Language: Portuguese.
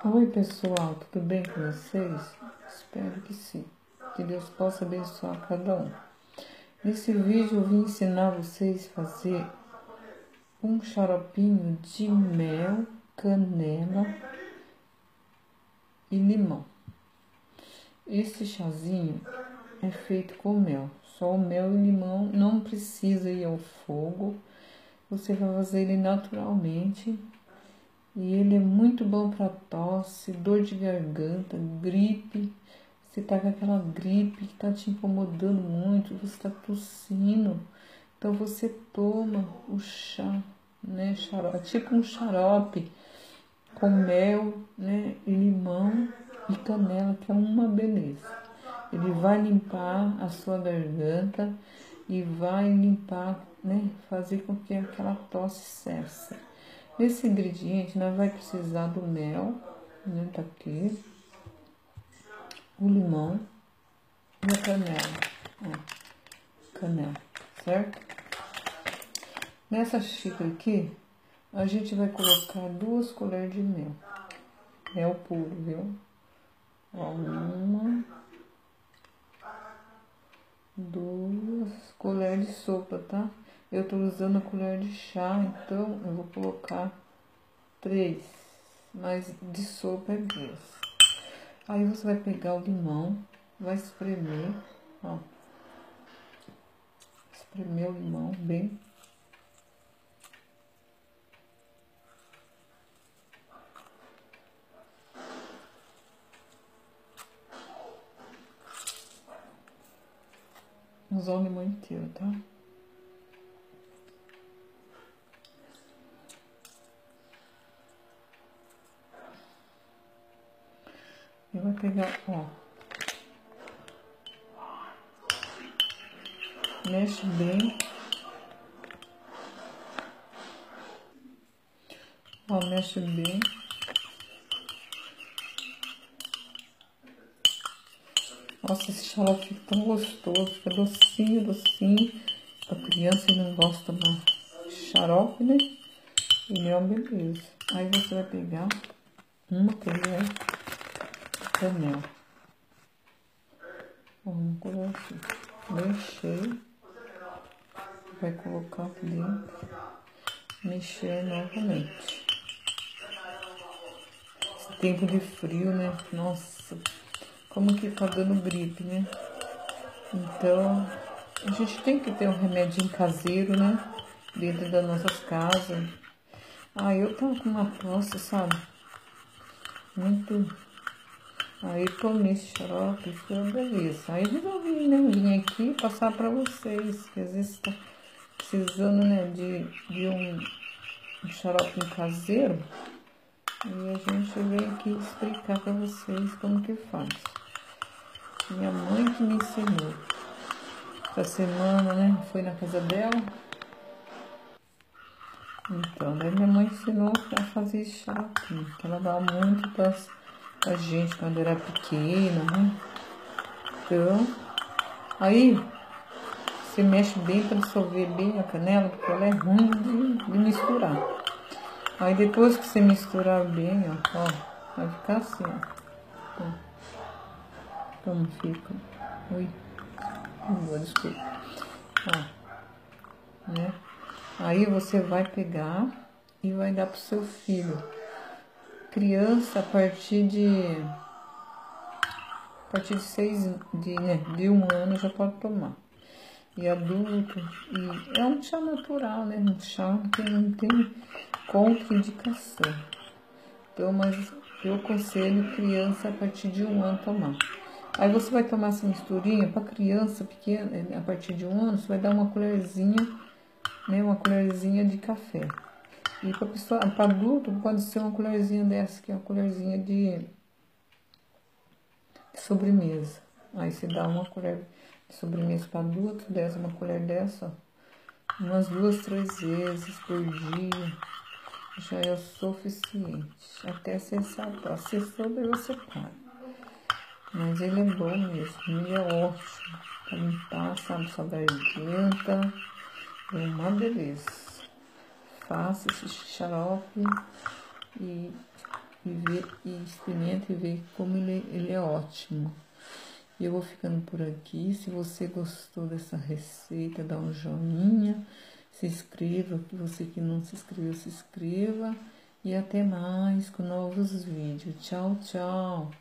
Oi pessoal, tudo bem com vocês? Espero que sim. Que Deus possa abençoar cada um. Nesse vídeo eu vim ensinar vocês a fazer um xaropinho de mel, canela e limão. Esse chazinho é feito com mel, só o mel e limão, não precisa ir ao fogo. Você vai fazer ele naturalmente. E ele é muito bom para tosse, dor de garganta, gripe. Você tá com aquela gripe que tá te incomodando muito, você tá tossindo. Então você toma o chá, né? Xarope, tipo um xarope com mel, né? E limão e canela, que é uma beleza. Ele vai limpar a sua garganta e vai limpar, né? Fazer com que aquela tosse cesse. Nesse ingrediente, nós vai precisar do mel, né, tá aqui, o limão e a canela, ó, canela, certo? Nessa xícara aqui, a gente vai colocar 2 colheres de mel, mel puro, viu? Ó, 1, 2 colheres de sopa, tá? Eu tô usando a colher de chá, então eu vou colocar 3, mas de sopa é 2. Aí você vai pegar o limão, vai espremer, ó. Espremer o limão bem. Usar o limão inteiro, tá? E vai pegar, ó. Mexe bem. Ó, mexe bem. Nossa, esse xarope fica tão gostoso. Fica docinho, docinho. A criança não gosta de xarope, né? Ele é uma beleza. Aí você vai pegar uma colher de canela. Ó, uma colher assim. Bem cheio. Vai colocar aqui dentro. Mexer novamente. Esse tempo de frio, né? Nossa, como que tá dando gripe, né? Então, a gente tem que ter um remedinho caseiro, né? Dentro das nossas casas. Ah, eu tava com uma tosse, sabe? Muito. Aí tomei esse xarope, foi uma beleza. Aí resolvi, né? Vim aqui passar pra vocês, que às vezes tá precisando, né? De um xarope caseiro. E a gente veio aqui explicar pra vocês como que faz. Minha mãe que me ensinou. Essa semana, né? Foi na casa dela. Então, daí minha mãe ensinou a fazer esse xaropinho, que ela dava muito pra gente quando era pequena, né? Então, aí você mexe bem para dissolver bem a canela, porque ela é ruim de misturar. Aí depois que você misturar bem, ó, vai ficar assim, ó. Como fica? Ui, desculpa. Ó, né? Aí você vai pegar e vai dar pro seu filho. Criança a partir de 1 ano já pode tomar. E adulto, e é um chá natural, né? Um chá que não tem contraindicação. Então, mas eu aconselho criança a partir de 1 ano tomar. Aí você vai tomar essa misturinha para criança pequena, a partir de 1 ano, você vai dar uma colherzinha, né? Uma colherzinha de café. E para pessoa, para adulto, pode ser uma colherzinha dessa, que é uma colherzinha de sobremesa. Aí você dá uma colher de sobremesa para adulto, dessa, uma colher dessa, ó, umas 2, 3 vezes por dia. Já é o suficiente. Até cessar, cessou, daí você para. Mas ele é bom mesmo, ele é ótimo para limpar, sabe, sua garganta. É uma beleza. Faça esse xarope e e experimenta e vê como ele é ótimo. E eu vou ficando por aqui. Se você gostou dessa receita, dá um joinha, se inscreva, você que não se inscreveu, se inscreva. E até mais com novos vídeos. Tchau, tchau!